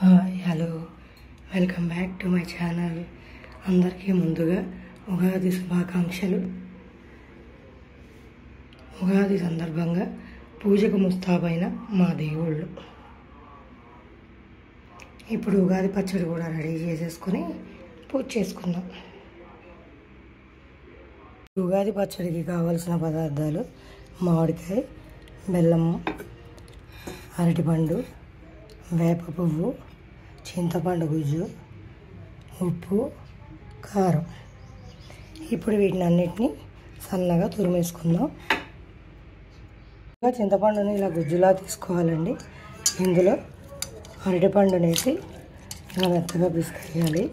Hi hello welcome back to my channel. అందరికీ ముందుగా ఉగాది శుభాకాంక్షలు. ఉగాది సందర్భంగా పూజకు ముస్తాబైన మా దేవుళ్ళు. ఇప్పుడు ఉగాది పచ్చడి కూడా రెడీ చేసేసుకొని పూజ చేసుకుందాం. ఉగాది పచ్చడికి కావలసిన పదార్థాలు: మామిడికాయ, బెల్లము, అరటిపండు, వేప పువ్వు, చింతపండు గుజ్జు, ఉప్పు, కారం. ఇప్పుడు వీటిని అన్నిటినీ సన్నగా తురిమేసుకుందాం. చింతపండుని ఇలా గుజ్జులా తీసుకోవాలండి. ఇందులో అరటిపండుని వేసి ఇలా మెత్తగా పిసికేయాలి.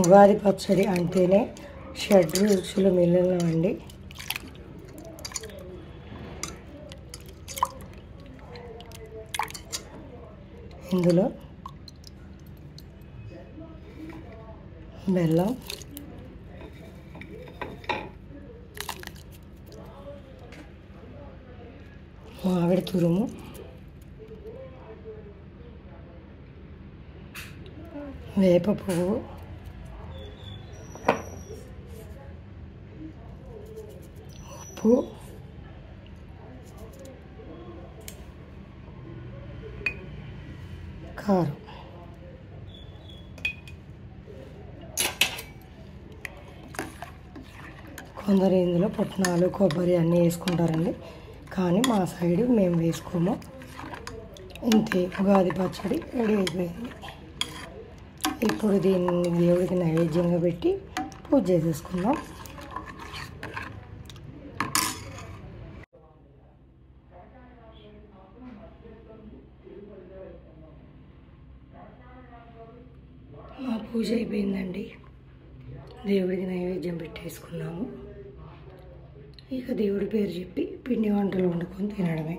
ఉగాది పచ్చడి అంటేనే షడ్ రుచులు మిగిలినవండి. ఇందులో బెల్లం, మామిడి తురుము, వేప పువ్వు, ఉప్పు, కారం. కొందరు ఇందులో పుట్నాలు, కొబ్బరి అన్నీ వేసుకుంటారండి. కానీ మా సైడ్ మేము వేసుకోము. ఇంతే, ఉగాది పచ్చడి రెడీ అయిపోయింది. ఇప్పుడు దీన్ని దేవుడికి నైవేద్యంగా పెట్టి పూజ చేసేసుకుందాం. మా పూజ అయిపోయిందండి. దేవుడికి నైవేద్యం పెట్టేసుకున్నాము. ఇక దేవుడి పేరు చెప్పి పిండి వంటలు వండుకొని తినడమే.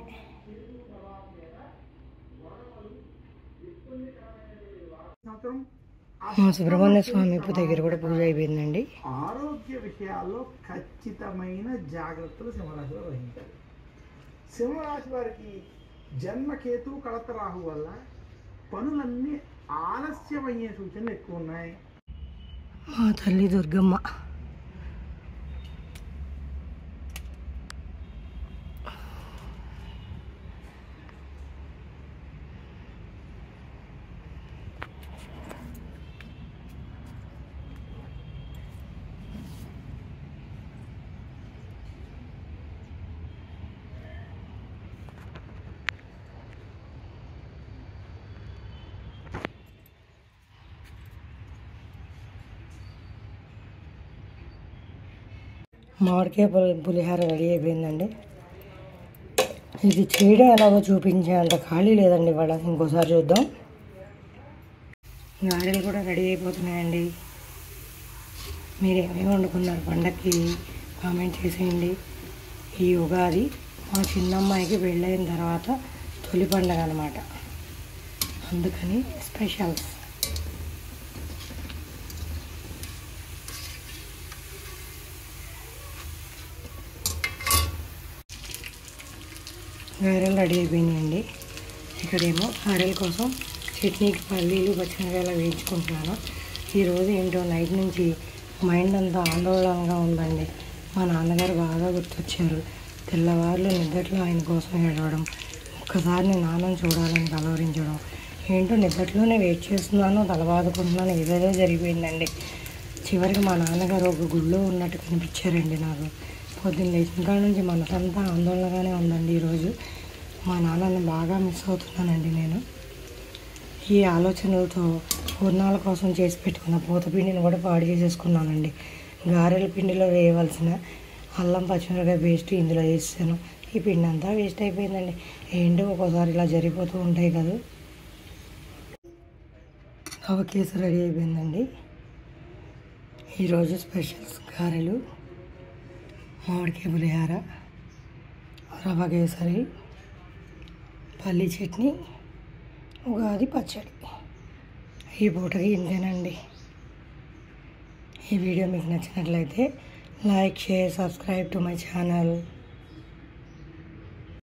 మా సుబ్రహ్మణ్య స్వామి దగ్గర కూడా పూజ అయిపోయిందండి. ఆరోగ్య విషయాల్లో ఖచ్చితమైన జాగ్రత్తలు సింహరాశిలో వహించాలి. సింహరాశి వారికి జన్మకేతు కళత రాహు వల్ల పనులన్నీ ఆలస్యమయ్యే సూచనలు ఎక్కువ ఉన్నాయి. మా తల్లి దుర్గమ్మ. మామిడికాయ పులిహార రెడీ అయిపోయిందండి. ఇది చేయడం ఎలాగో చూపించేంత ఖాళీ లేదండి ఇవాళ. ఇంకోసారి చూద్దాం. గారెలు కూడా రెడీ అయిపోతున్నాయండి. మీరు ఏమేమి వండుకున్నారు పండగకి కామెంట్ చేసేయండి. ఈ ఉగాది మా చిన్నమ్మాయికి పెళ్ళైన తర్వాత తొలి పండగ అన్నమాట. అందుకని స్పెషల్స్. గారెలు రెడీ అయిపోయినాయండి. ఇక్కడేమో గారెల కోసం చట్నీకి పల్లీలు, పచ్చిమిరపకాయలు వేయించుకుంటున్నాను. ఈరోజు ఏంటో నైట్ నుంచి మైండ్ అంతా ఆందోళనగా ఉందండి. మా నాన్నగారు బాగా గుర్తొచ్చారు. తెల్లవారులు నిద్దట్లో ఆయన కోసం ఏడవడం, ఒక్కసారి నేను నాన్నని చూడాలని కలవరించడం. ఏంటో నిద్దట్లోనే వెయిట్ చేస్తున్నాను, తల బాదుకుంటున్నాను. ఏదేదో జరిగిపోయిందండి. చివరికి మా నాన్నగారు ఒక గుళ్ళో ఉన్నట్టు కనిపించారండి నాకు. పొద్దున్న లేచిన కాడ నుంచి మనసంతా ఆందోళనగానే ఉందండి. ఈరోజు మా నాన్నని బాగా మిస్ అవుతున్నానండి నేను. ఈ ఆలోచనలతో పూర్ణాల కోసం చేసి పెట్టుకున్న పూతపిండిని కూడా పాడు చేసేసుకున్నానండి. గారెల పిండిలో వేయవలసిన అల్లం, పచ్చిమిరపకాయ పేస్ట్ ఇందులో వేసాను. ఈ పిండి అంతా వేస్ట్ అయిపోయిందండి. ఏంటో ఒక్కోసారి ఇలా జరిగిపోతూ ఉంటాయి కదా. రవ్వ కేసు రెడీ అయిపోయిందండి. ఈరోజు స్పెషల్స్ గారెలు, మామిడికాయ పులిహార, రవ్వ కేసరి, పల్లి చట్నీ, ఉగాది పచ్చడి. ఈ పూటకి ఇంతేనండి. ఈ వీడియో మీకు నచ్చినట్లయితే like, share, subscribe to my channel.